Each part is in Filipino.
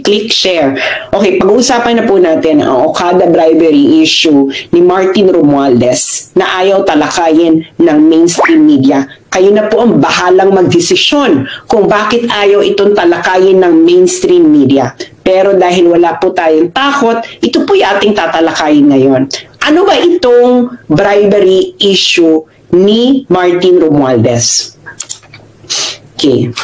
Click share. Okay, pag-uusapan na po natin ang Okada bribery issue ni Martin Romualdez na ayaw talakayin ng mainstream media. Kayo na po ang bahalang magdesisyon kung bakit ayaw itong talakayin ng mainstream media. Pero dahil wala po tayong takot, ito po yung ating tatalakayin ngayon. Ano ba itong bribery issue ni Martin Romualdez? Okay.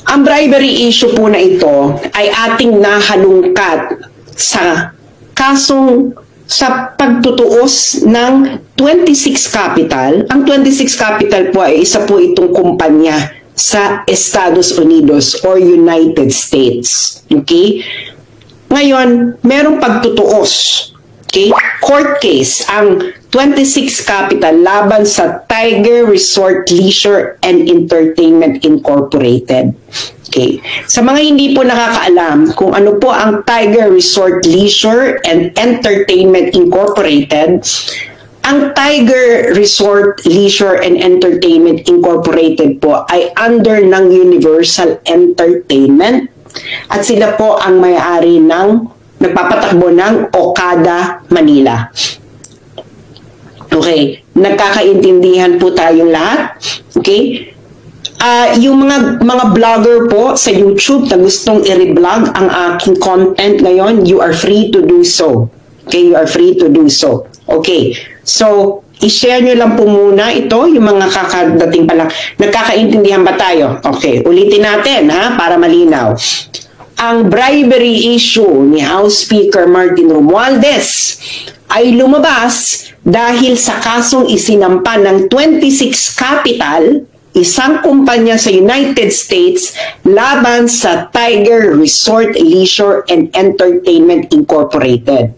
Ang bribery issue po na ito ay ating nahalungkat sa kasong sa pagtutuos ng 26 Capital. Ang 26 Capital po ay isa po itong kumpanya sa Estados Unidos or United States. Okay? Ngayon, merong pagtutuos. Okay? Court case ang 26 Capital laban sa Tiger Resort Leisure and Entertainment Incorporated. Okay. Sa mga hindi po nakakaalam kung ano po ang Tiger Resort Leisure and Entertainment Incorporated, ang Tiger Resort Leisure and Entertainment Incorporated po ay under ng Universal Entertainment at sila po ang may-ari ng nagpapatakbo ng Okada, Manila. Okay, nagkakaintindihan po tayong lahat. Okay? Yung mga vlogger po sa YouTube na gustong i-reblog ang aking content ngayon, you are free to do so. Okay, you are free to do so. Okay, so i-share nyo lang po muna ito, yung mga kakadating pa lang. Nagkakaintindihan ba tayo? Okay, ulitin natin ha, para malinaw. Ang bribery issue ni House Speaker Martin Romualdez ay lumabas dahil sa kasong isinampa ng 26 Capital, isang kumpanya sa United States, laban sa Tiger Resort Leisure and Entertainment Incorporated.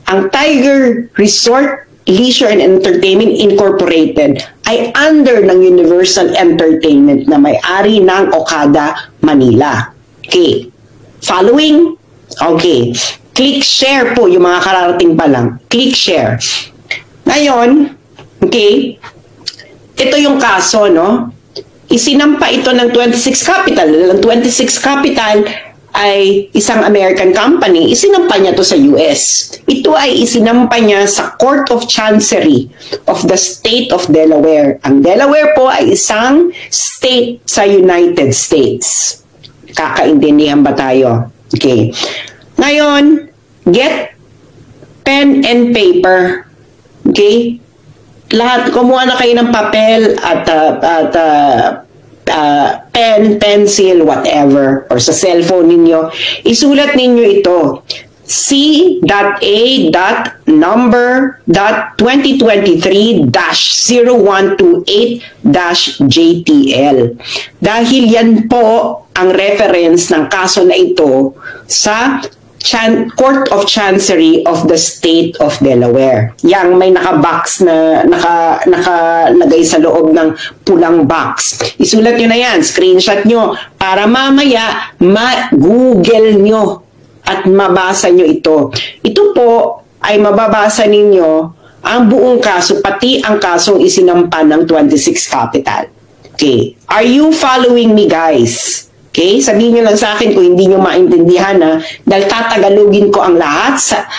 Ang Tiger Resort Leisure and Entertainment Incorporated ay under ng Universal Entertainment na may-ari ng Okada, Manila. Okay. Following? Okay. Click share po yung mga kararating pa lang. Click share. Ngayon, okay, ito yung kaso, no? Isinampa ito ng 26 Capital. Ang 26 Capital ay isang American company. Isinampa niya to sa US. Ito ay isinampa niya sa Court of Chancery of the State of Delaware. Ang Delaware po ay isang state sa United States. Kakaintindihan ba tayo? Okay. Ngayon, get pen and paper. Okay? Lahat, kumuha na kayo ng papel at pen, pencil, whatever, or sa cellphone ninyo. Isulat ninyo ito. C.A.2023-0128-JTL. Dahil yan po ang reference ng kaso na ito sa Court of Chancery of the State of Delaware. Yang may naka-box na nakalagay sa loob ng pulang box. Isulat nyo na yan, screenshot nyo, para mamaya ma-google nyo at mabasa nyo ito. Ito po ay mababasa ninyo ang buong kaso, pati ang kasong isinampa ng 26 Capital. Okay. Are you following me, guys? Okay? Sabihin nyo lang sa akin kung hindi nyo maintindihan na dahil tatagalogin ko ang lahat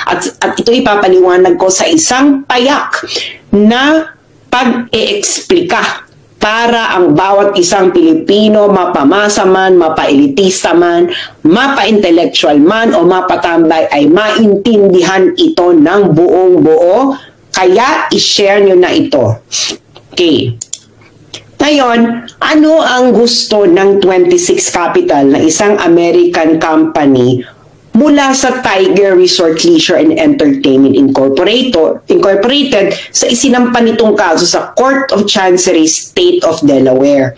at ito ipapaliwanag ko sa isang payak na pag-e-eksplika para ang bawat isang Pilipino, mapamasa man, mapa-elitista man, mapa-intellectual man o mapatambay ay maintindihan ito ng buong-buo. Kaya i-share nyo na ito. Okay. Ngayon, ano ang gusto ng 26 Capital na isang American company mula sa Tiger Resort Leisure and Entertainment Incorporated sa isinampa nitong kaso sa Court of Chancery State of Delaware?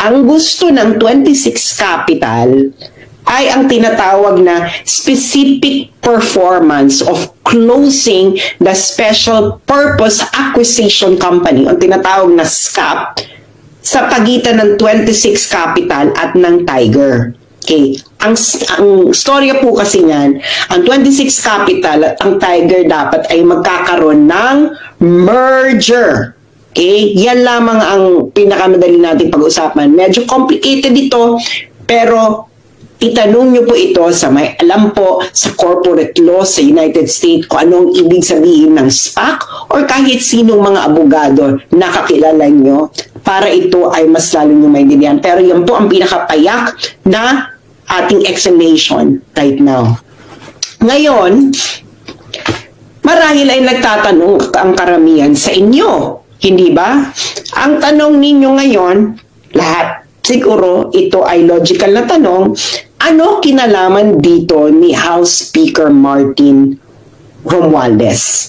Ang gusto ng 26 Capital ay ang tinatawag na specific performance of closing the Special Purpose Acquisition Company, ang tinatawag na SCAP, sa pagitan ng 26 Capital at ng Tiger. Okay. Ang storya po kasi niyan, ang 26 Capital at ang Tiger dapat ay magkakaroon ng merger. Okay? Yan lamang ang pinakamadali nating pag-usapan. Medyo complicated ito, Pero itanong niyo po ito sa may alam po sa corporate law sa United States kung anong ibig sabihin ng SPAC or kahit sinong mga abogado na kakilala nyo para ito ay mas lalo nyo maintindihan. Pero yan po ang pinakapayak na ating explanation right now. Ngayon, marahil ay nagtatanong ang karamihan sa inyo, hindi ba? Ang tanong ninyo ngayon, lahat, siguro ito ay logical na tanong, ano kinalaman dito ni House Speaker Martin Romualdez?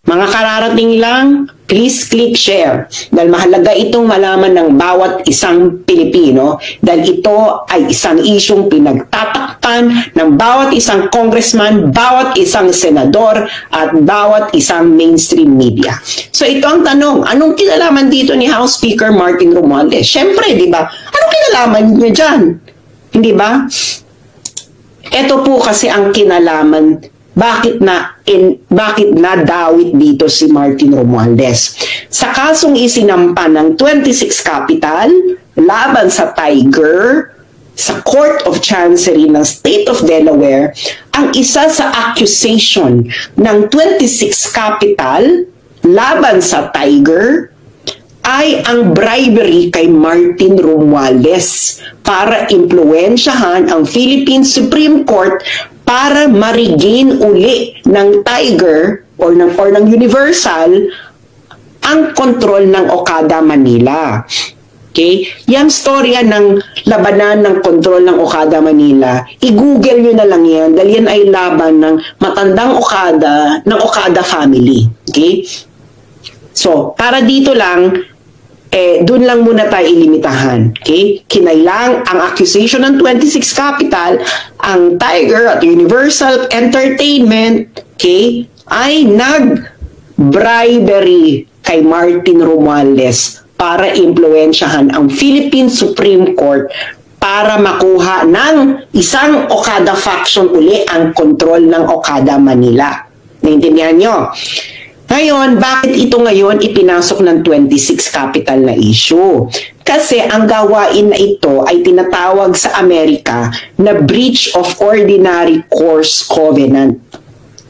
Mga kararating lang, please click share dahil mahalaga itong malaman ng bawat isang Pilipino dahil ito ay isang isyong pinagtatakpan ng bawat isang congressman, bawat isang senador at bawat isang mainstream media. So ito ang tanong, anong kinalaman dito ni House Speaker Martin Romualdez? Siyempre, di ba? Anong kinalaman niya dyan? Hindi ba? Ito po kasi ang kinalaman bakit nadawit dito si Martin Romualdez. Sa kasong isinampa ng 26 Capital laban sa Tiger sa Court of Chancery ng State of Delaware, ang isa sa accusation ng 26 Capital laban sa Tiger ay ang bribery kay Martin Romualdez para impluwensyahan ang Philippine Supreme Court para ma-regain uli ng Tiger or ng Universal ang kontrol ng Okada Manila. Okay? Yang storya ng labanan ng kontrol ng Okada Manila, i-google nyo na lang yan dahil yan ay laban ng matandang Okada, ng Okada family. Okay? So, para dito lang, doon lang muna tayo ilimitahan. Okay? Kinailang ang accusation ng 26 Capital, ang Tiger at Universal Entertainment, okay, ay nag-bribery kay Martin Romualdez para impluwensyahan ang Philippine Supreme Court para makuha ng isang Okada faction uli ang kontrol ng Okada Manila. Naintindihan nyo? Ngayon, bakit ito ngayon ipinasok ng 26 Capital na issue? Kasi ang gawain na ito ay tinatawag sa Amerika na breach of ordinary course covenant.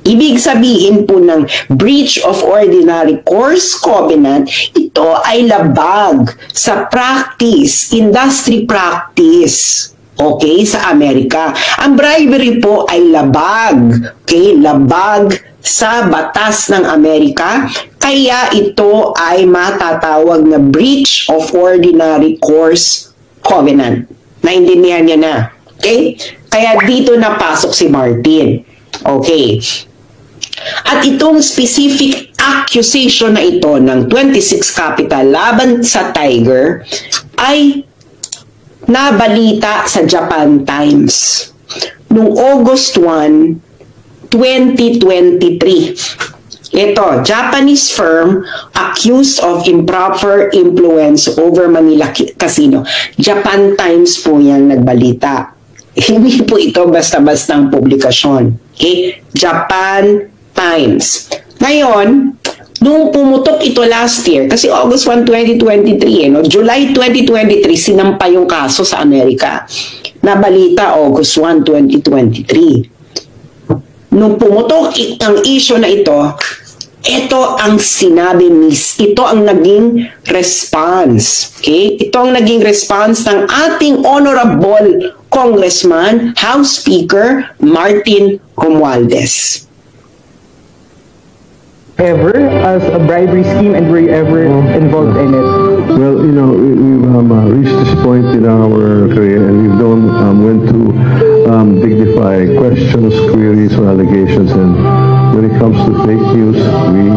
Ibig sabihin po ng breach of ordinary course covenant, ito ay labag sa practice, industry practice. Okay, sa Amerika. Ang bribery po ay labag. Okay, labag sa batas ng Amerika, kaya ito ay matatawag na breach of ordinary course covenant. Naintindihan niya na. Okay? Kaya dito napasok si Martin. Okay. At itong specific accusation na ito ng 26 Capital laban sa Tiger ay nabalita sa Japan Times noong August 1, 2023. Ito, Japanese firm accused of improper influence over Manila Casino. Japan Times po yan nagbalita. Hindi po ito basta-bastang publikasyon. Okay? Japan Times. Ngayon, nung pumutok ito last year, kasi August 1, 2023, July 2023, sinampa yung kaso sa Amerika. Nabalita August 1, 2023. Nung pumutok ang issue na ito ang sinabi ito ang naging response. Okay? Ito ang naging response ng ating Honorable Congressman, House Speaker Martin Romualdez. Ever as a bribery scheme, and were you ever involved in it? Well, we've reached this point in our career, and we've known when to dignify questions, queries, or allegations. And when it comes to fake news, we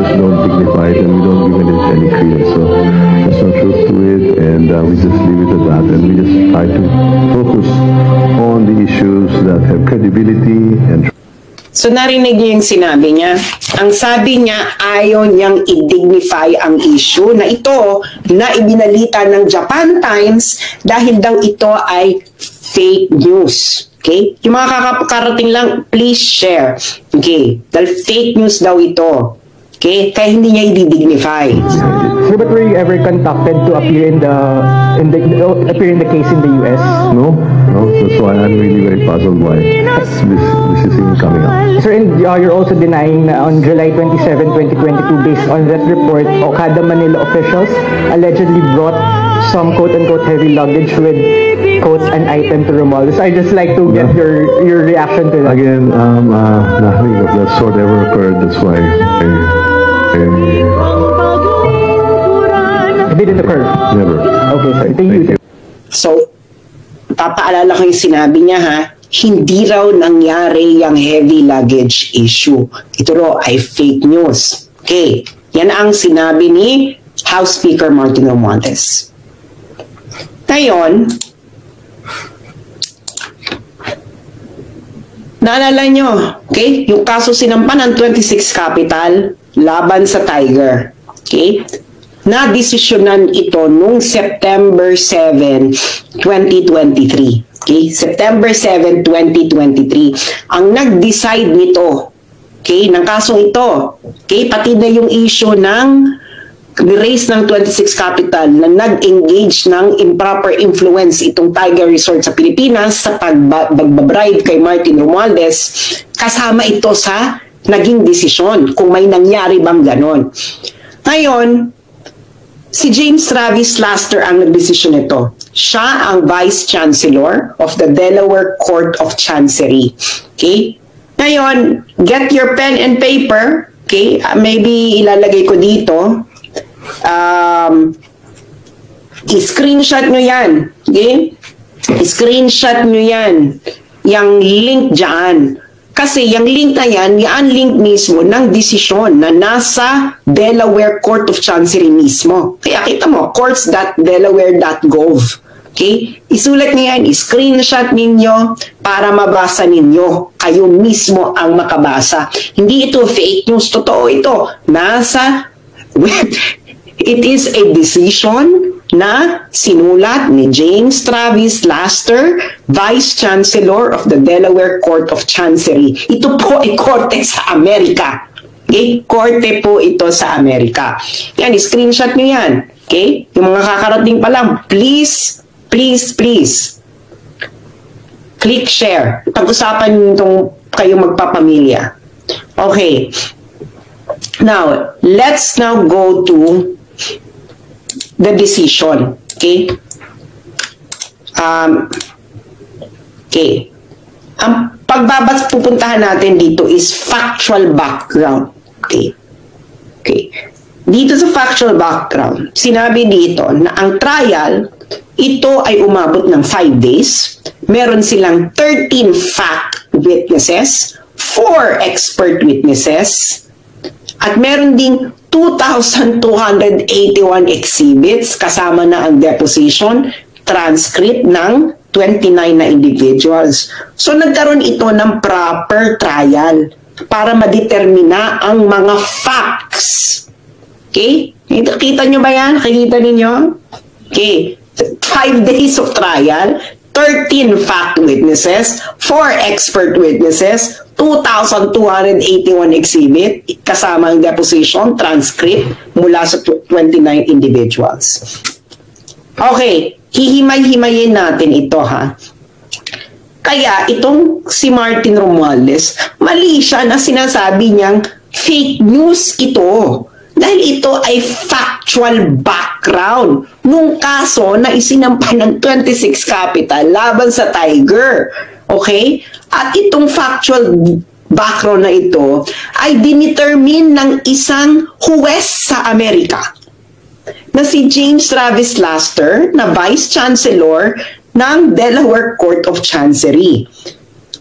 just don't dignify it, and we don't give it any credence. So there's no truth to it, and we just leave it at that. And we just try to focus on the issues that have credibility and. So narinig niyo yung sinabi niya. Ang sabi niya, ayaw niyang i-dignify ang issue na ito na ibinalita ng Japan Times dahil daw ito ay fake news. Okay? Yung mga karating lang, please share. Okay? Dahil fake news daw ito. Okay? Kaya hindi niya i-dignify. Sir, but were you ever contacted to appear in the case in the US? No, that's why I'm really very puzzled why this is even coming up. Sir, and you're also denying na on July 27, 2022, based on that report, Okada Manila officials allegedly brought some quote-unquote heavy luggage with quote an item to Romualdez. I'd just like to get your reaction to that. Again, nothing of that sort ever occurred. That's why It didn't occur. never. Okay, sir. Thank you. So, papaalala ko yung sinabi niya ha, hindi raw nangyari yung heavy luggage issue. Ito raw ay fake news. Okay, yan ang sinabi ni House Speaker Martin Romualdez. Ngayon, naalala nyo, okay, yung kaso sinampan ng 26 Capital laban sa Tiger. Okay? Na-desisyonan ito noong September 7, 2023. Okay? September 7, 2023. Ang nag-decide nito, okay, ng kasong ito, okay, pati na yung issue ng raise ng 26 Capital na nag-engage ng improper influence itong Tiger Resort sa Pilipinas sa pagbabribe kay Martin Romualdez, kasama ito sa naging desisyon kung may nangyari bang ganon. Ngayon, si James Travis Laster ang nagdesisyon nito. Siya ang Vice Chancellor of the Delaware Court of Chancery. Okay? Ngayon, get your pen and paper. Okay? Maybe ilalagay ko dito. I-screenshot nyo yan. Okay? I-screenshot nyo yan. Yang link dyan. Kasi yung link na yan, yan link mismo ng desisyon na nasa Delaware Court of Chancery mismo. Kaya kita mo, courts.delaware.gov. Okay? Isulat niyo yan, i-screenshot ninyo para mabasa ninyo. Kayo mismo ang makabasa. Hindi ito fake news, totoo ito. Nasa it is a decision na sinulat ni James Travis Laster, Vice Chancellor of the Delaware Court of Chancery. Ito po ay korte sa Amerika. Okay? Korte po ito sa Amerika. Yan, screenshot nyo yan. Okay? Yung mga kakarating pa lang, please, please, please, click share. Pag-usapan nyo itong kayong magpapamilya. Okay. Now, let's now go to the decision. Okay? Okay. Ang pupuntahan natin dito is factual background. Okay? Okay. Dito sa factual background, sinabi dito na ang trial, ito ay umabot ng 5 days. Meron silang 13 fact witnesses, 4 expert witnesses, at meron ding 2,281 exhibits, kasama na ang deposition, transcript ng 29 na individuals. So nagkaroon ito ng proper trial para madetermina ang mga facts. Okay? Kita nyo ba yan? Nakikita ninyo? Okay. 5 days of trial, 13 fact witnesses, 4 expert witnesses, 2,281 exhibit, kasama ang deposition, transcript, mula sa 29 individuals. Okay, hihimay-himayin natin ito ha. Kaya itong si Martin Romualdez, mali siya na sinasabi niyang fake news ito. Dahil ito ay factual background nung kaso na isinampan ng 26 Capital laban sa Tiger. Okay? At itong factual background na ito ay dinetermine ng isang huwes sa Amerika na si James Travis Laster na Vice Chancellor ng Delaware Court of Chancery.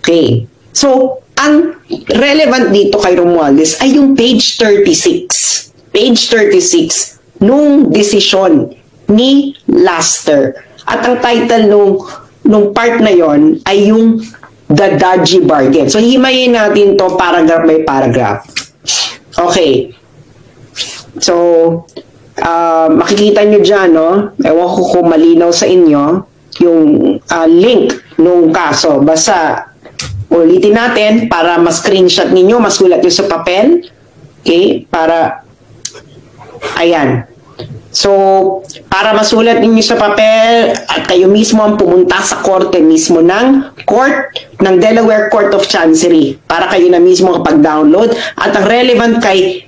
Okay. So, ang relevant dito kay Romualdez ay yung page 36. Page 36 nung desisyon ni Laster. At ang title nung part na yon ay yung The Dodgy Bargain. So, himayin natin to paragraph by paragraph. Okay. So, makikita nyo dyan, no? Ewan ko kung malinaw sa inyo yung link nung kaso. Basta, ulitin natin para mas screenshot ninyo, masulat nyo sa papel. Okay? Ayan. So, para masulat ninyo sa papel at kayo mismo ang pumunta sa korte mismo ng Delaware Court of Chancery para kayo na mismo kapag-download. At ang relevant kay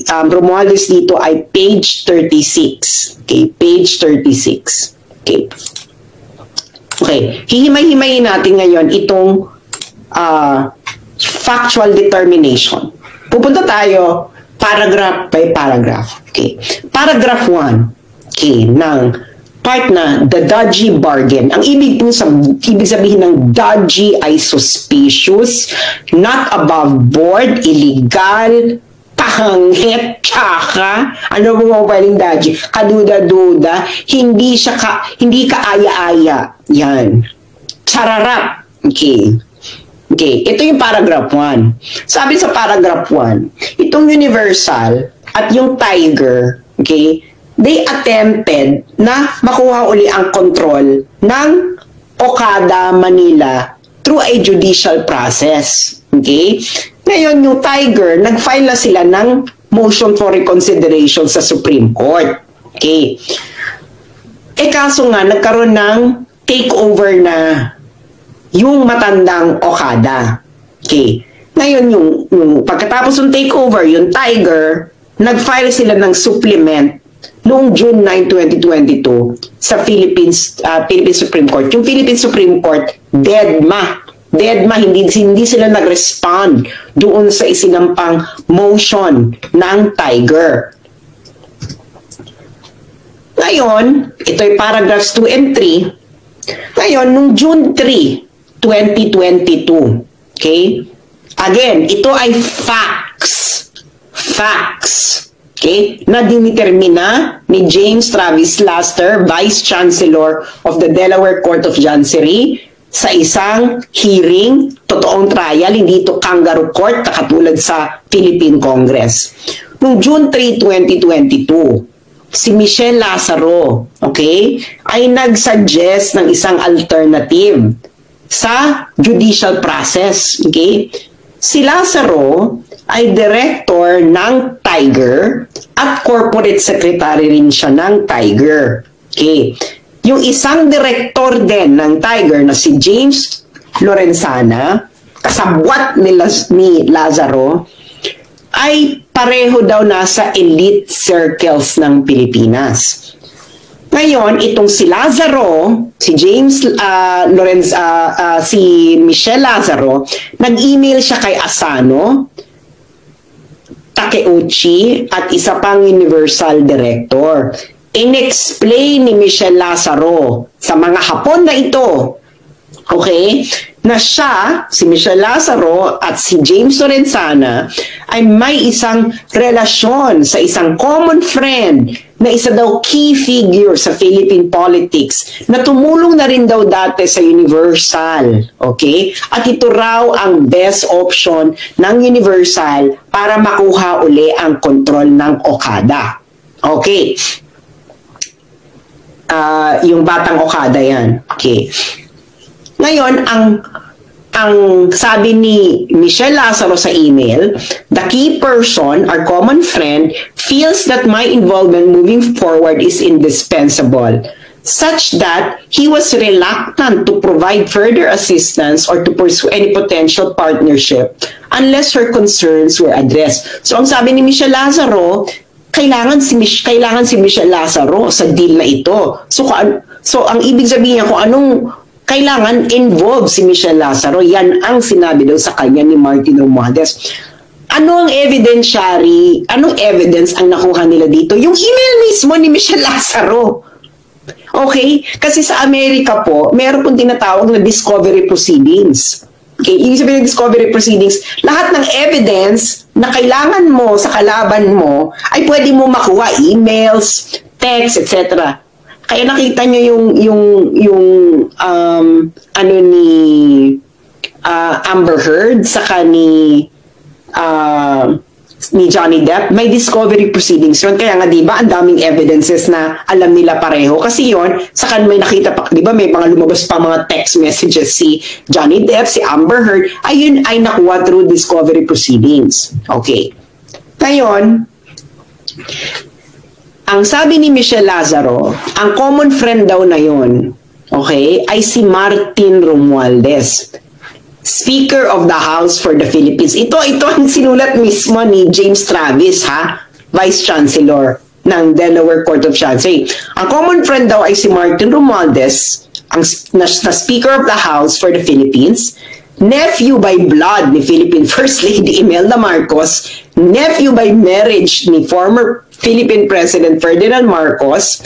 Romualdez dito ay page 36. Okay, page 36. Okay. Okay, hihimay-himayin natin ngayon itong factual determination. Pupunta tayo paragraph by paragraph. Okay. Paragraph 1, okay, ng part na the dodgy bargain. Ang ibig sabihin ng dodgy ay suspicious, not above board, illegal, pahangit, tsaka, ano mo paling dodgy? Kaduda-duda, hindi kaaya-aya. Yan. Chararap. Okay. Okay, ito yung paragraph 1. Sabi sa paragraph 1, itong Universal at yung Tiger, okay, they attempted na makuha uli ang control ng Okada, Manila through a judicial process. Okay? Ngayon, yung Tiger, nag-file na sila ng motion for reconsideration sa Supreme Court. Okay? Kaso nga, nagkaroon ng takeover na yung matandang Okada. Okay. Ngayon, yung pagkatapos ng takeover, yung Tiger, nag-file sila ng supplement noong June 9, 2022 sa Philippine Supreme Court. Yung Philippine Supreme Court, deadma, hindi sila nag-respond doon sa isinampang motion ng Tiger. Ngayon, ito ay paragraphs 2 and 3. Ngayon, nung June 3, 2022. Okay? Again, ito ay facts. Facts. Okay? Na dinitermina ni James Travis Laster, Vice Chancellor of the Delaware Court of Chancery, sa isang hearing, totoong trial, hindi ito kangaroo court, katulad sa Philippine Congress. Noong June 3, 2022, si Michelle Lazaro, okay, ay nag-suggest ng isang alternative sa judicial process. Okay? Si Lazaro ay director ng Tiger at corporate secretary rin siya ng Tiger. Okay? Yung isang director din ng Tiger na si James Lorenzana, kasabwat ni Lazaro, ay pareho daw nasa elite circles ng Pilipinas. Ngayon, itong si Lazaro, si si Michelle Lazaro, nag-email siya kay Asano, Takeuchi, at isa pang Universal Director. In-explain ni Michelle Lazaro sa mga Hapon na ito, okay, na siya, si Michelle Lazaro at si James Lorenzana ay may isang relasyon sa isang common friend na isa daw key figure sa Philippine politics na tumulong na rin daw dati sa Universal. Okay? At ito raw ang best option ng Universal para makuha uli ang kontrol ng Okada. Okay. Yung batang Okada yan. Okay. Ngayon, ang sabi ni Michelle Lazaro sa email, the key person, our common friend, feels that my involvement moving forward is indispensable, such that he was reluctant to provide further assistance or to pursue any potential partnership unless her concerns were addressed. So, ang sabi ni Michelle Lazaro, kailangan si Michelle Lazaro sa deal na ito. So, ang ibig sabihin niya kung anong kailangan involve si Michelle Lazaro. Yan ang sinabi daw sa kanya ni Martin Romualdez. Anong evidence ang nakuha nila dito? Yung email mismo ni Michelle Lazaro. Okay? Kasi sa Amerika po, meron pong tinatawag na discovery proceedings. Okay? Ibig sabihin ng discovery proceedings, lahat ng evidence na kailangan mo sa kalaban mo ay pwede mo makuha, emails, text, etc. Kaya nakita nyo yung ni Amber Heard saka ni Johnny Depp, may discovery proceedings yun. Kaya nga, di ba, ang daming evidences na alam nila pareho. Kasi yun, saka may nakita pa, di ba, may mga lumabas pa mga text messages si Johnny Depp, si Amber Heard, ayun ay nakuha through discovery proceedings. Okay. Ngayon, ang sabi ni Michelle Lazaro, ang common friend daw na yon, okay, ay si Martin Romualdez, Speaker of the House for the Philippines. Ito ang sinulat mismo ni James Travis, Vice Chancellor ng Delaware Court of Chancery. Ang common friend daw ay si Martin Romualdez, na Speaker of the House for the Philippines, nephew by blood ni Philippine First Lady Imelda Marcos, nephew by marriage ni former Philippine President Ferdinand Marcos,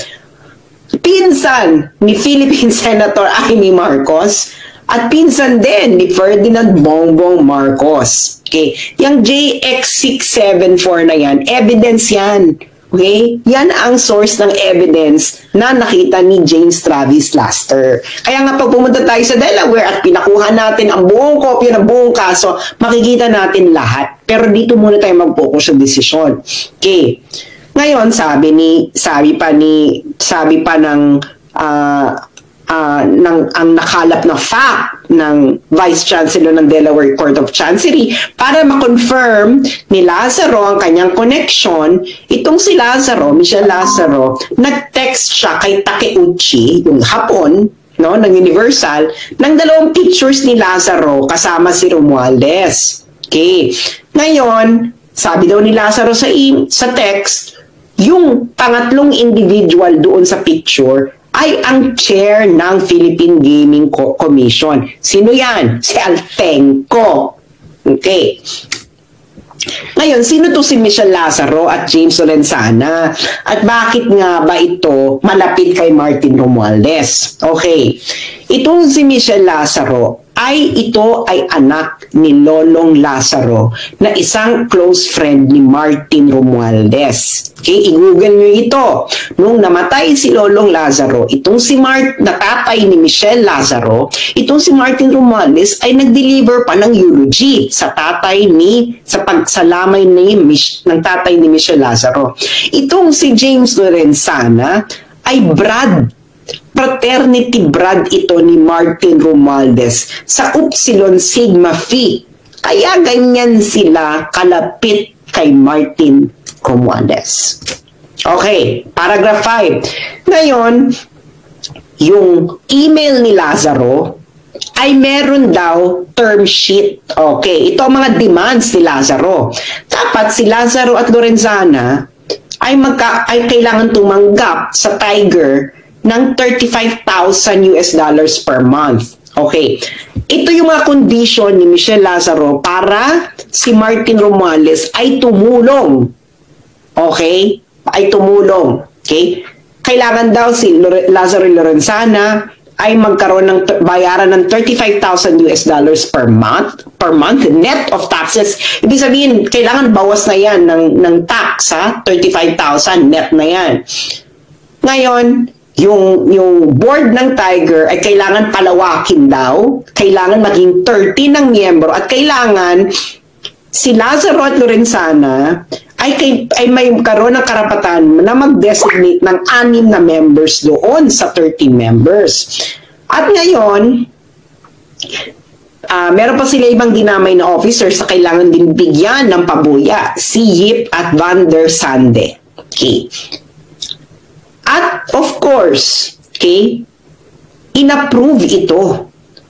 pinsan ni Philippine Senator Amy Marcos, at pinsan din ni Ferdinand Bongbong Marcos. Okay? Yung JX674 na yan, evidence yan. Okay? Yan ang source ng evidence na nakita ni James Travis Laster. Kaya nga pag pumunta tayo sa Delaware at pinakuha natin ang buong kopya ng buong kaso, makikita natin lahat. Pero dito muna tayo mag-focus sa desisyon. Okay. Ngayon, sabi pa ng ang nakalap na fact ng Vice Chancellor ng Delaware Court of Chancery para ma-confirm ni Lazaro ang kanyang connection. Itong si Lazaro, Michelle Lazaro, nag-text siya kay Takeuchi, yung Hapon, no, ng Universal, ng 2 pictures ni Lazaro kasama si Romualdez. Okay. Ngayon, sabi daw ni Lazaro sa text, yung pangatlong individual doon sa picture ay ang chair ng Philippine Gaming Commission. Sino yan? Si Altenco. Okay. Ngayon, sino to si Michelle Lazaro at James Lorenzana? At bakit nga ba ito malapit kay Martin Romualdez? Okay. Itong si Michelle Lazaro ito ay anak ni Lolong Lazaro na isang close friend ni Martin Romualdez. Okay, i-google nyo ito. Nung namatay si Lolong Lazaro, itong si na tatay ni Michelle Lazaro, itong si Martin Romualdez ay nag-deliver pa ng eulogy sa pagsalamay ng tatay ni Michelle Lazaro. Itong si James Lorenzana ay fraternity brad ito ni Martin Romualdez sa Upsilon Sigma Phi. Kaya ganyan sila kalapit kay Martin Romualdez. Okay, paragraph 5. Ngayon, yung email ni Lazaro ay meron daw term sheet. Okay, ito ang mga demands ni Lazaro. Dapat si Lazaro at Lorenzana ay kailangan tumanggap sa Tiger ng $35,000 per month. Okay. Ito yung mga condition ni Michelle Lazaro para si Martin Romualdez ay tumulong. Okay? Ay tumulong. Okay? Kailangan daw si Lazaro Lorenzana ay magkaroon ng bayaran ng $35,000 per month net of taxes. Ibig sabihin, kailangan bawas na yan ng tax, $35,000 net na yan. Ngayon, yung board ng Tiger ay kailangan palawakin daw, kailangan maging 30 ng miyembro, at kailangan si Lazaro at Lorenzana ay may karoon ng karapatan na mag-designate ng 6 na members doon sa 30 members. At ngayon, meron pa sila ibang dinamay na officers na kailangan din bigyan ng pabuya, si Yip at Van der Sande. Okay. At of course, okay, inapprove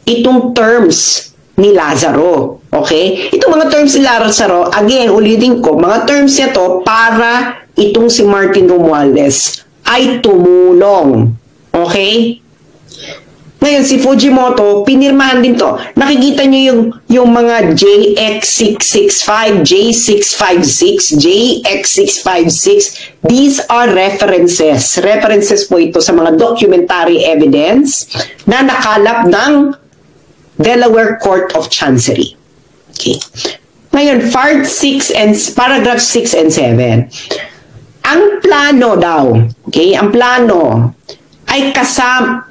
itong terms ni Lazaro. Okay? Itong mga terms ni Lazaro, again, ulitin ko, mga terms niya to para itong si Martin Romualdez ay tumulong. Okay? Ngayon, si Fujimoto, pinirmahan din to. Nakikita nyo yung mga JX665, J656, JX656. These are references. References po ito sa mga documentary evidence na nakalap ng Delaware Court of Chancery. Okay. Ngayon, paragraph 6 and 7. Ang plano daw, okay, ang plano ay kasama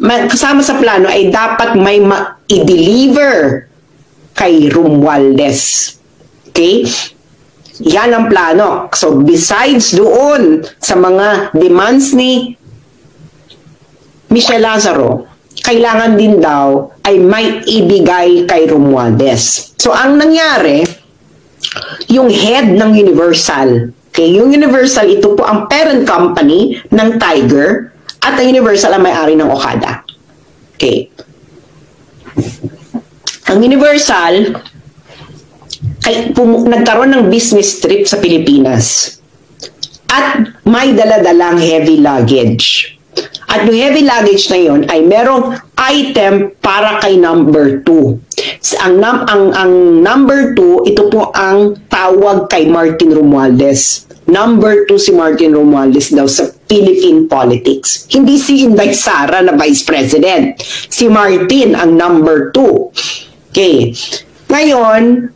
sa plano ay dapat may i-deliver kay Romualdez. Okay? Yan ang plano. So, besides doon sa mga demands ni Michelle Lazaro, kailangan din daw ay may ibigay kay Romualdez. So, ang nangyari, yung head ng Universal. Okay, yung Universal, ito po ang parent company ng Tiger at ang Universal ang may-ari ng Okada. Okay. Ang Universal ay nagkaroon ng business trip sa Pilipinas at may dala-dalang heavy luggage. At yung heavy luggage na yun ay merong item para kay number 2. Ang number 2, ito po ang tawag kay Martin Romualdez. Number 2 si Martin Romualdez daw sa Philippine politics. Hindi si Inday Sara na Vice President. Si Martin ang number 2. Okay. Ngayon,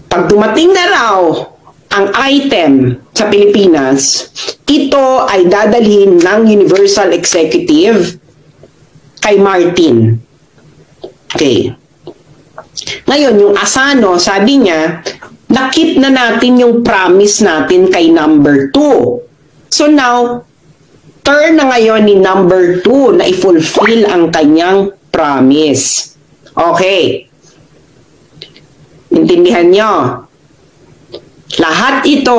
pag dumating na raw ang item sa Pilipinas, ito ay dadalhin ng Universal Executive kay Martin. Okay. Ngayon, yung Asano, sabi niya, nakip na natin yung promise natin kay number 2. So now, turn na ngayon ni number 2 na i-fulfill ang kanyang promise. Okay. Intindihan nyo? Lahat ito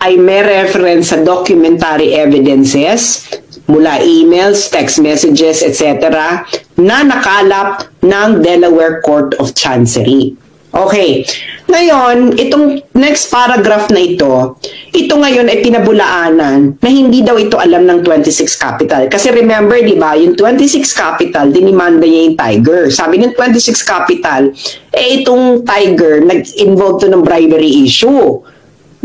ay may reference sa documentary evidences mula emails, text messages, etc. na nakalap ng Delaware Court of Chancery. Okay. Ngayon, itong next paragraph na ito ngayon ay pinabulaanan na hindi daw ito alam ng 26 Capital. Kasi remember, di ba, yung 26 Capital, dinimanda niya yung Tiger. Sabi ng 26 Capital, itong Tiger, nag-involve to ng bribery issue.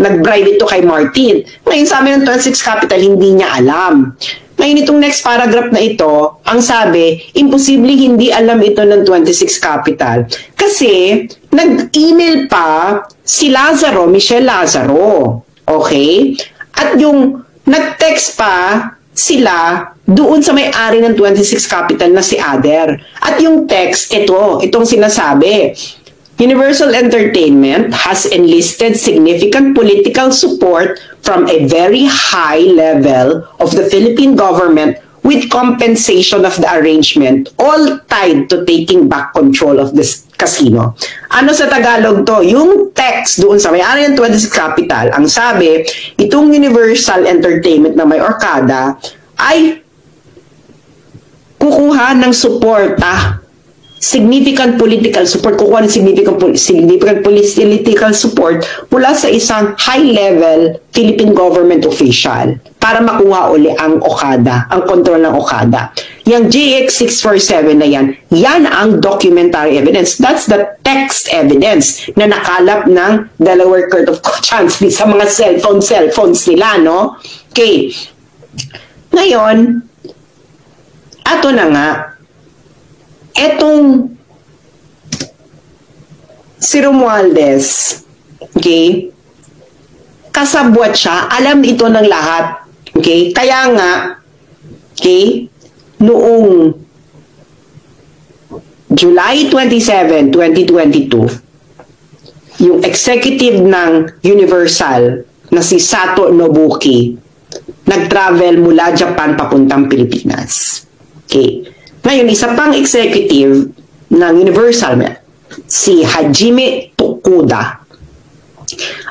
Nag-bribe ito kay Martin. Ngayon, sabi ng 26 Capital, hindi niya alam. Ngayon, itong next paragraph na ito, ang sabi, imposible hindi alam ito ng 26 Capital. Kasi, nag-email pa si Lazaro, Michelle Lazaro. Okay? At yung nag-text pa sila doon sa may-ari ng 26 Capital na si Ader. At yung text, itong sinasabi, Universal Entertainment has enlisted significant political support from a very high level of the Philippine government with compensation of the arrangement, all tied to taking back control of this casino. Ano sa Tagalog to? Yung text doon sa may-ari ng 26 Capital, ang sabi, itong Universal Entertainment na may Okada ay kukuha ng suporta, significant political support, kukuha ng significant political support mula sa isang high-level Philippine government official para makuha uli ang Okada, ang control ng Okada. Yung JX647 na yan ang documentary evidence. That's the text evidence na nakalap ng Delaware Court of Chancery sa mga cellphones nila, no? Okay. Ngayon, ato na nga, etong si Romualdez, okay, kasabwat siya, alam ito ng lahat, okay, kaya nga, okay, noong July 27, 2022, yung executive ng Universal na si Sato Nobuki, nag-travel mula Japan papuntang Pilipinas. Okay. Ngayon, isa pang executive ng Universal, si Hajime Tokuda,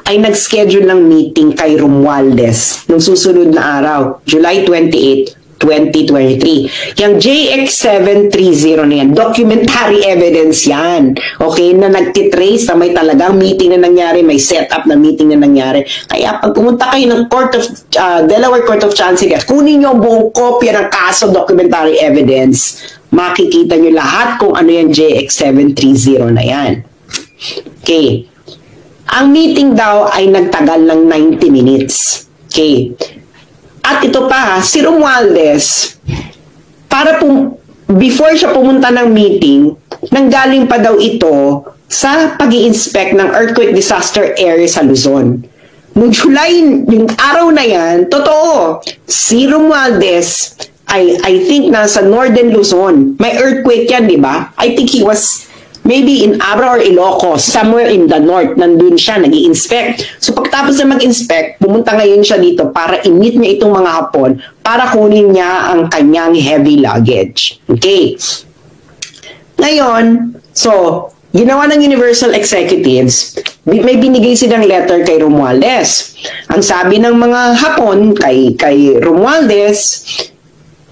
ay nag-schedule ng meeting kay Romualdez nung susunod na araw, July 28, 2023. Yung JX730 na yan, documentary evidence yan. Okay, na nagtitrace na may talagang meeting na nangyari, may setup na meeting na nangyari. Kaya pag pumunta kayo ng Delaware Court of Chancery, kunin nyo ang buong kopya ng kaso documentary evidence, makikita nyo lahat kung ano yung JX730 na yan. Okay. Ang meeting daw ay nagtagal ng 90 minutes. Okay. At ito pa, si Romualdez, before siya pumunta ng meeting, nanggaling pa daw ito sa pag-i-inspect ng earthquake disaster area sa Luzon. Noong July, yung araw na yan, totoo, si Romualdez I think nasa Northern Luzon. May earthquake yan, di ba? I think he was maybe in Abra or Ilocos, somewhere in the north, nandun siya, nag-i-inspect. So pagtapos na mag-inspect, pumunta ngayon siya dito para i-meet niya itong mga Hapon para kunin niya ang kanyang heavy luggage. Okay. Ngayon, so, ginawa ng Universal Executives, may binigay silang letter kay Romualdez. Ang sabi ng mga Hapon kay Romualdez,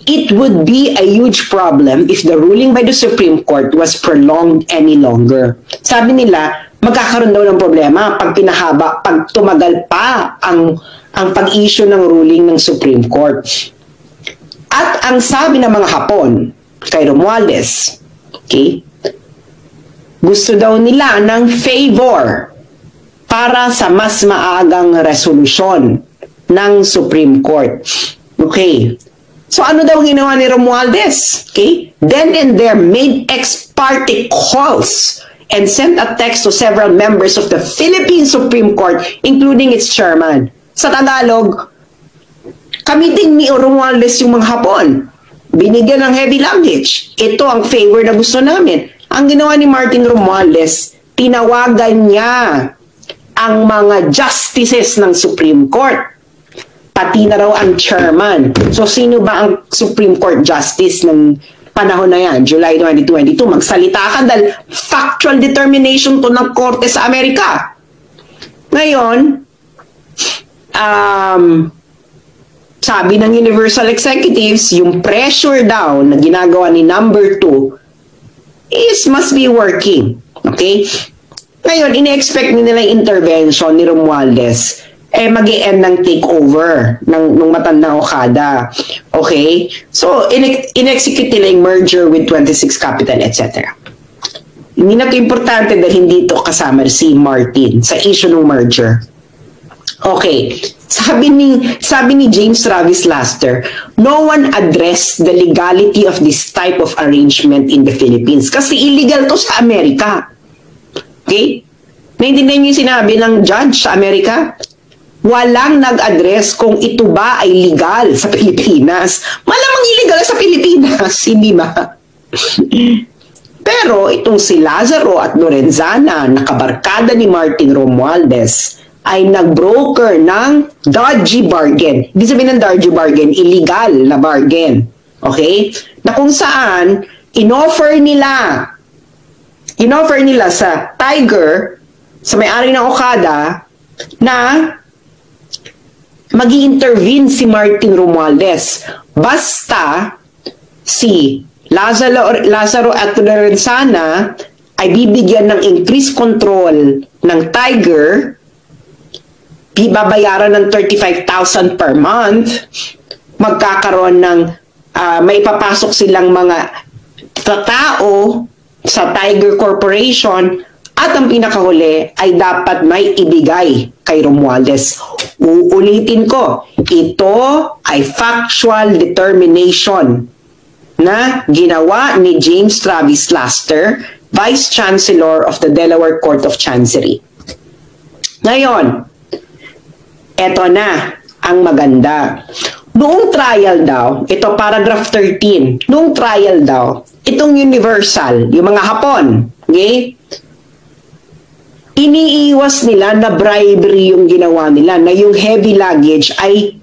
it would be a huge problem if the ruling by the Supreme Court was prolonged any longer. Sabi nila, magkakaroon daw ng problema pag pinahaba, pag tumagal pa ang pag-issue ng ruling ng Supreme Court. At ang sabi ng mga Hapon kay Romualdez, okay, gusto daw nila ng favor para sa mas maagang resolusyon ng Supreme Court. Okay. So ano daw ginawa ni Romualdez? Okay? Then and there made ex parte calls and sent a text to several members of the Philippine Supreme Court, including its chairman. Sa Tagalog, kamiting ni Romualdez yung mga Hapon. Binigyan ng heavy luggage. Ito ang favor na gusto namin. Ang ginawa ni Martin Romualdez, tinawagan niya ang mga justices ng Supreme Court. Pati na raw ang chairman. So, sino ba ang Supreme Court Justice ng panahon na yan? July 2022. Magsalita ka dahil factual determination to ng korte sa Amerika. Ngayon, sabi ng Universal Executives, yung pressure daw na ginagawa ni number 2 must be working. Okay? Ngayon, ine-expect nila yung intervention ni Romualdez mag-i-end ng takeover ng matandang Okada. Okay? So, in-execute nila yung merger with 26 Capital, etc. Hindi na ito importante dahil hindi ito kasama si Martin sa issue ng merger. Okay. Sabi ni James Travis Laster, no one addressed the legality of this type of arrangement in the Philippines kasi illegal to sa Amerika. Okay? Naintindihan niyo yung sinabi ng judge sa Amerika? Walang nag-address kung ito ba ay legal sa Pilipinas. Malamang illegal sa Pilipinas, hindi ba? Pero itong si Lazaro at Lorenzana, nakabarkada ni Martin Romualdez, ay nag-broker ng dodgy bargain. Ibig sabihin ng dodgy bargain, illegal na bargain. Okay? Na kung saan, in-offer nila sa Tiger, sa may-ari ng Okada, na mag-i-intervene si Martin Romualdez. Basta si Lazaro at Lorenzana ay bibigyan ng increased control ng Tiger, babayaran ng 35,000 per month, magkakaroon ng may papasok silang mga tao sa Tiger Corporation, at ang pinakahuli ay dapat may ibigay kay Romualdez. Uulitin ko, ito ay factual determination na ginawa ni James Travis Laster, Vice Chancellor of the Delaware Court of Chancery. Ngayon, eto na ang maganda. Noong trial daw, ito paragraph 13, noong trial daw, itong Universal, yung mga Hapon, okay? Iniiwas nila na bribery yung ginawa nila, na yung heavy luggage ay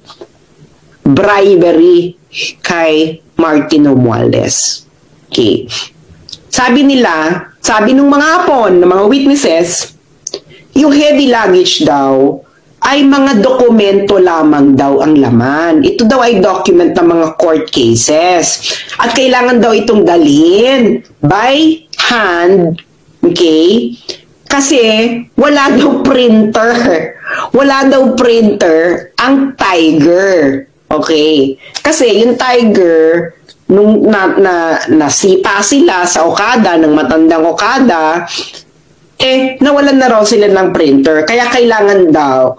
bribery kay Martin Romualdez. Okay. Sabi ng mga Hapon, ng mga witnesses, yung heavy luggage daw ay mga dokumento lamang daw ang laman. Ito daw ay document ng mga court cases. At kailangan daw itong dalhin by hand, okay? Kasi wala daw printer. Wala daw printer ang Tiger. Okay? Kasi yung Tiger, nung nasipa sila sa Okada, ng matandang Okada, nawalan na raw sila ng printer. Kaya kailangan daw,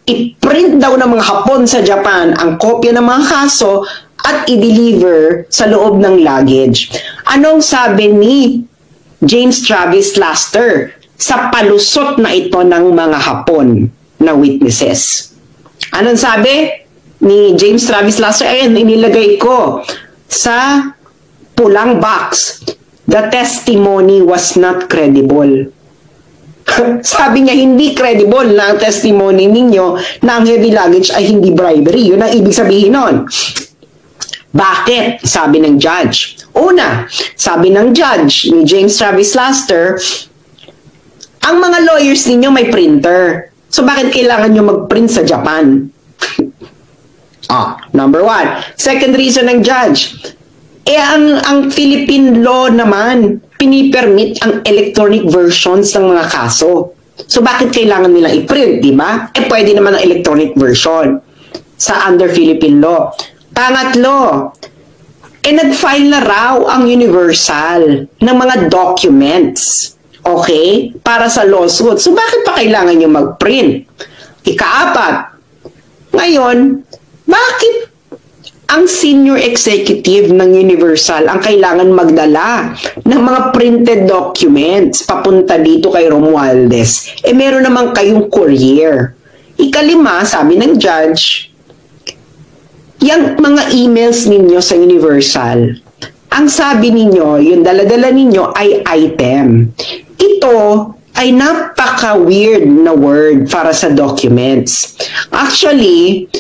i-print daw ng mga Hapon sa Japan ang kopya ng mga kaso at i-deliver sa loob ng luggage. Anong sabi ni James Travis Laster sa palusot na ito ng mga Hapon na witnesses? Anong sabi ni James Travis Laster? Ayan, inilagay ko sa pulang box. The testimony was not credible. Sabi niya, hindi credible na ang testimony ninyo na ang heavy luggage ay hindi bribery. Yun ang ibig sabihin nun. Bakit? Sabi ng judge. Una, sabi ng judge ni James Travis Laster, ang mga lawyers ninyo may printer. So bakit kailangan nyo mag-print sa Japan? Number one. Second reason ng judge, ang Philippine law naman, pinipermit ang electronic versions ng mga kaso. So bakit kailangan nilang i-print, di ba? Pwede naman ang electronic version sa under Philippine law. Pangatlo, nag-file na raw ang Universal ng mga documents, okay, para sa lawsuit. So bakit pa kailangan nyo mag-print? Ikaapat, ngayon, bakit ang senior executive ng Universal ang kailangan magdala ng mga printed documents papunta dito kay Romualdez? Meron naman kayong courier. Ikalima, sabi ng judge, yung mga emails ninyo sa Universal, ang sabi ninyo, yung daladala ninyo ay item. Ito ay napaka-weird na word para sa documents. Actually,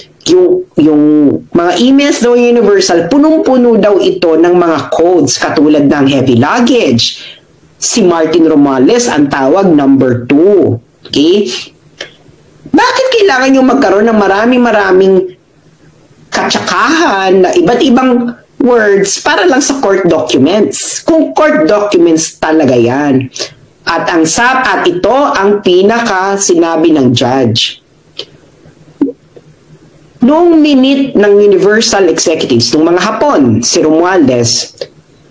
yung mga emails daw Universal, punong-puno daw ito ng mga codes katulad ng heavy luggage. Si Martin Romualdez ang tawag number 2. Okay? Bakit kailangan nyo magkaroon ng maraming katsakahan na iba't ibang words para lang sa court documents? Kung court documents talaga yan. At ito ang pinaka sinabi ng judge. Noong minute ng Universal Executives, ng mga Hapon, si Romualdez,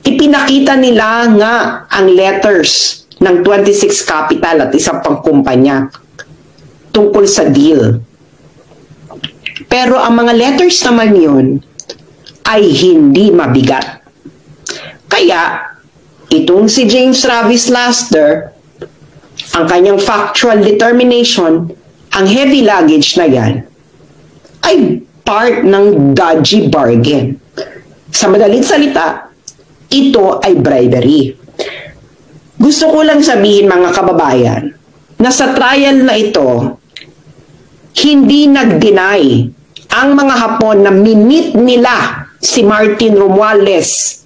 ipinakita nila nga ang letters ng 26 Capital at isang pang kumpanya tungkol sa deal. Pero ang mga letters naman yun ay hindi mabigat. Kaya, itong si James Travis Laster, ang kanyang factual determination, ang heavy luggage na yan, ay part ng dodgy bargain. Sa madaling salita, ito ay bribery. Gusto ko lang sabihin mga kababayan, na sa trial na ito, hindi nag-deny ang mga Hapon na minit nila si Martin Romualdez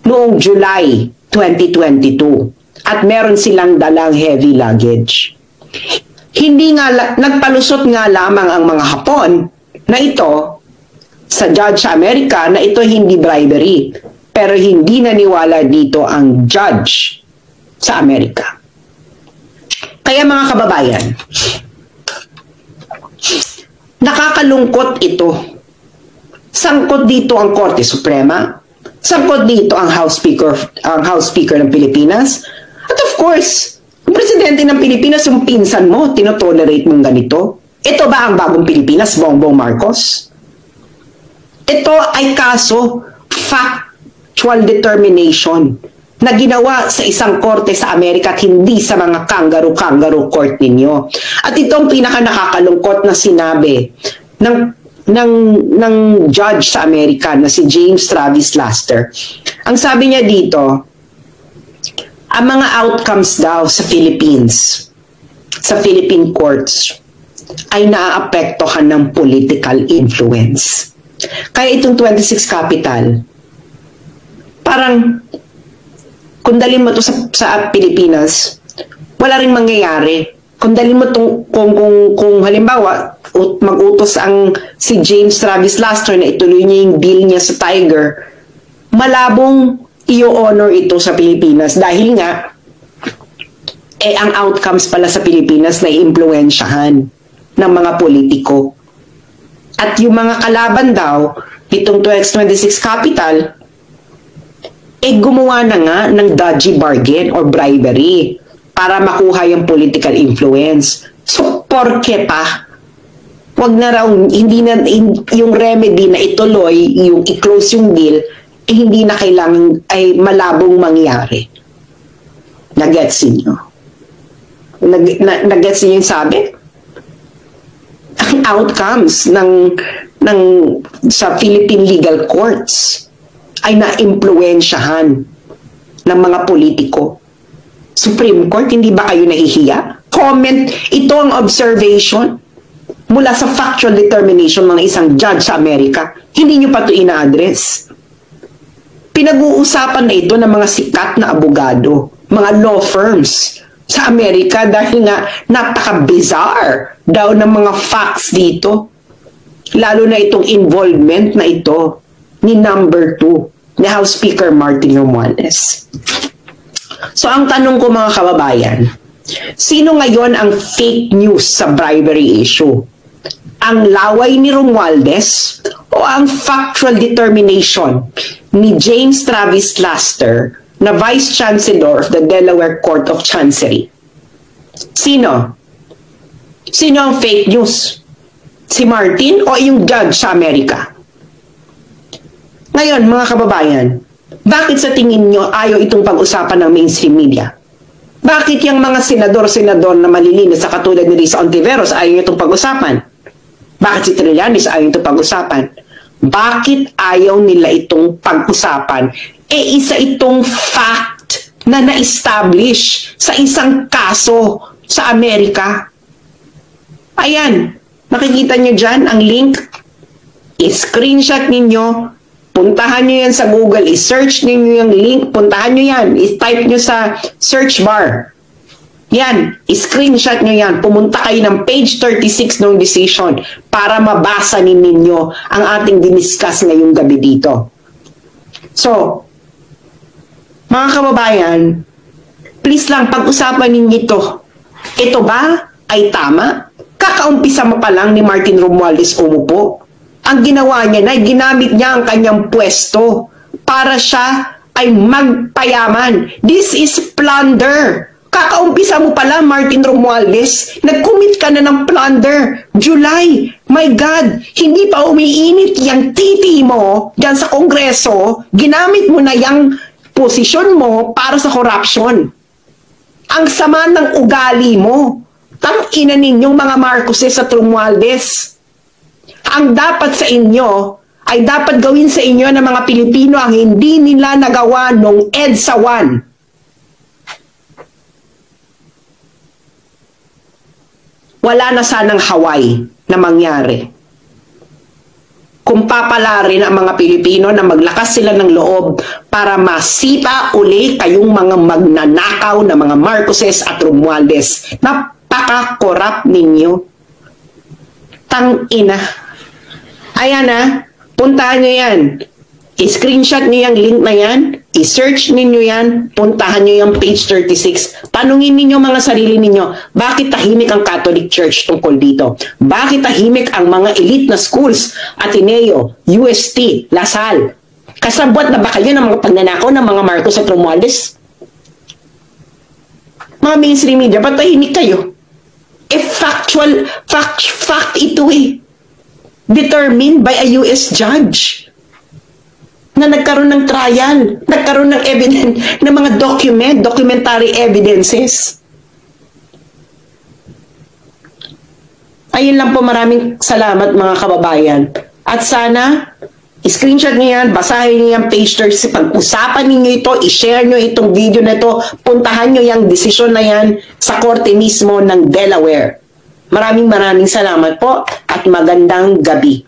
noong July 2022 at meron silang dalang heavy luggage. Nagpalusot nga lamang ang mga Hapon na ito sa judge sa Amerika na ito hindi bribery, pero hindi naniwala dito ang judge sa Amerika. Kaya mga kababayan, nakakalungkot ito. Sangkot dito ang Korte Suprema, sangkot dito ang House Speaker ng Pilipinas, at of course, ang Presidente ng Pilipinas, yung pinsan mo, tinotolerate mong ganito. Ito ba ang bagong Pilipinas, Bongbong Marcos? Ito ay kaso factual determination na ginawa sa isang korte sa Amerika at hindi sa mga kangaroo court ninyo. At ito ang pinaka nakakalungkot na sinabi ng judge sa Amerika na si James Travis Laster. Ang sabi niya dito, ang mga outcomes daw sa Philippines, sa Philippine courts, ay naaapektuhan ng political influence. Kaya itong 26 Capital, parang kung dalhin mo to sa Pilipinas, wala ring mangyayari. Kung dalhin mo kung halimbawa mag-utos si James Travis Laster na ituloy niya yung deal niya sa Tiger, malabong i-honor ito sa Pilipinas dahil nga ang outcomes pala sa Pilipinas na i-impluwensyahan ng mga politiko. At yung mga kalaban daw itong 26 Capital gumawa na nga ng dodgy bargain or bribery para makuha yung political influence. So, porke pa? Wag na raw, yung remedy na ituloy, yung i-close yung deal, hindi na kailangan, ay malabong mangyari. Nag-gets niyo? Nag-gets niyo yung sabi? Ang outcomes sa Philippine legal courts ay na-impluwensyahan ng mga politiko. Supreme Court, hindi ba kayo nahihiya? Comment, ito ang observation mula sa factual determination ng isang judge sa Amerika. Hindi nyo pa ito ina-address. Pinag-uusapan na ito ng mga sikat na abogado, mga law firms sa Amerika dahil nga napaka-bizarre daw ng mga facts dito. Lalo na itong involvement na ito ni number 2, ni House Speaker Martin Romualdez. So ang tanong ko mga kababayan, sino ngayon ang fake news sa bribery issue? Ang laway ni Romualdez o ang factual determination ni James Travis Laster na Vice Chancellor of the Delaware Court of Chancery? Sino? Sino ang fake news? Si Martin o yung judge sa Amerika? Ngayon, mga kababayan, bakit sa tingin nyo ayaw itong pag-usapan ng mainstream media? Bakit yung mga senador-senador na malilinis sa katulad ni Risa Ontiveros ayaw nyo itong pag-usapan? Bakit si Trillanes ayaw itong pag-usapan? Bakit ayaw nila itong pag-usapan? Isa itong fact na na-establish sa isang kaso sa Amerika. Ayan, makikita nyo dyan ang link. I-screenshot ninyo. Puntahan nyo yan sa Google. I-search ninyo yung link. Puntahan nyo yan. I-type nyo sa search bar. Yan. I-screenshot nyo yan. Pumunta kayo ng page 36 ng decision para mabasa ninyo ang ating diniscuss ngayong gabi dito. So, mga kababayan, please lang pag-usapan ninyo ito. Ito ba ay tama? Kakaumpisa mo pa lang ni Martin Romualdez umupo. Ang ginawa niya na ginamit niya ang kanyang pwesto para siya ay magpayaman. This is plunder. Kakaumpisa mo pa lang, Martin Romualdez. Nag-commit ka na ng plunder. July. My God, hindi pa umiinit yung titi mo dyan sa Kongreso. Ginamit mo na yung posisyon mo para sa corruption. Ang sama ng ugali mo. Tang-ina ninyong mga Marcoses at Romualdez. Ang dapat sa inyo ay dapat gawin sa inyo ng mga Pilipino ang hindi nila nagawa nung EDSA 1. Wala na sanang Hawaii na mangyari. Kung papalarin ang mga Pilipino na maglakas sila ng loob para masipa uli kayong mga magnanakaw na mga Marcoses at Romualdez. Napaka-corrupt ninyo. Tang-ina. Ayan na, puntahan nyo yan. I-screenshot nyo yung link na yan. I-search ninyo yan. Puntahan nyo yung page 36. Tanungin ninyo mga sarili ninyo, bakit tahimik ang Catholic Church tungkol dito? Bakit tahimik ang mga elite na schools, Ateneo, UST, Lasal? Kasabwat na ba kayo ng mga pagnanakaw ng mga Marcos at Romualdez? Mga mainstream media, ba't tahimik kayo? Fact ito eh. Determined by a US judge na nagkaroon ng trial, nagkaroon ng evidence, ng mga documentary evidences. Ayun lang po, maraming salamat mga kababayan. At sana, screenshot niyo yan, basahin niyo yan, page 30, pag-usapan niyo ito, i-share niyo itong video na ito, puntahan niyo yung desisyon na yan sa korte mismo ng Delaware. Maraming salamat po at magandang gabi.